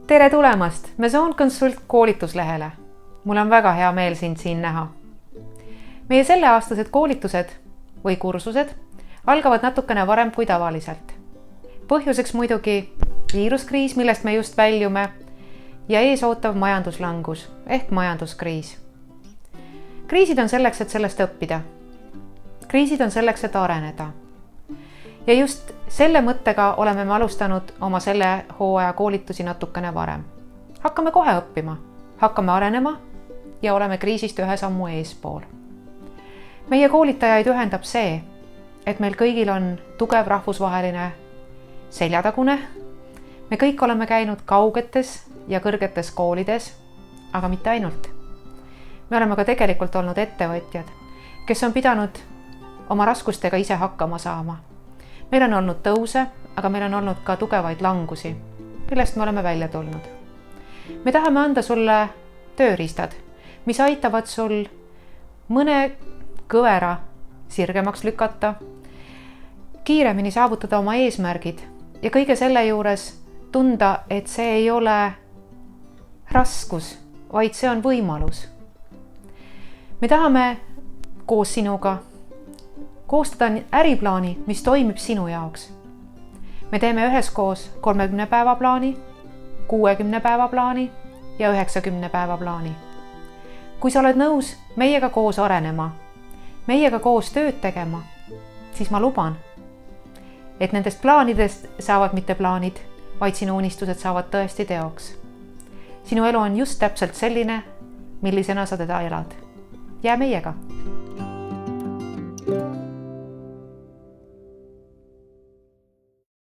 Tere tulemast Maison Consult koolituslehele. Mul on väga hea meel sind siin näha. Meie selleaastased koolitused või kursused algavad natukene varem kui tavaliselt. Põhjuseks muidugi viiruskriis, millest me just väljume, ja ees ootav majanduslangus ehk majanduskriis. Kriisid on selleks, et sellest õppida. Kriisid on selleks, et areneda. Ja just selle mõttega oleme me alustanud oma selle hooaja koolitusi natukene varem. Hakkame kohe õppima, hakkame arenema ja oleme kriisist ühe sammu eespool. Meie koolitajaid ühendab see, et meil kõigil on tugev rahvusvaheline seljatagune. Me kõik oleme käinud kaugetes ja kõrgetes koolides, aga mitte ainult. Me oleme ka tegelikult olnud ettevõtjad, kes on pidanud oma raskustega ise hakkama saama. Meil on olnud tõuse, aga meil on olnud ka tugevaid langusi, millest me oleme välja tulnud. Me tahame anda sulle tööriistad, mis aitavad sul mõne kõvera sirgemaks lükata, kiiremini saavutada oma eesmärgid ja kõige selle juures tunda, et see ei ole raskus, vaid see on võimalus. Me tahame koos sinuga koostada äriplaani, mis toimib sinu jaoks. Me teeme üheskoos 30 päeva plaani, 60 päeva plaani ja 90 päeva plaani. Kui sa oled nõus meiega koos arenema, meiega koos tööd tegema, siis ma luban, et nendest plaanidest saavad mitte plaanid, vaid sinu unistused saavad tõesti teoks. Sinu elu on just täpselt selline, millisena sa teda elad. Jää meiega!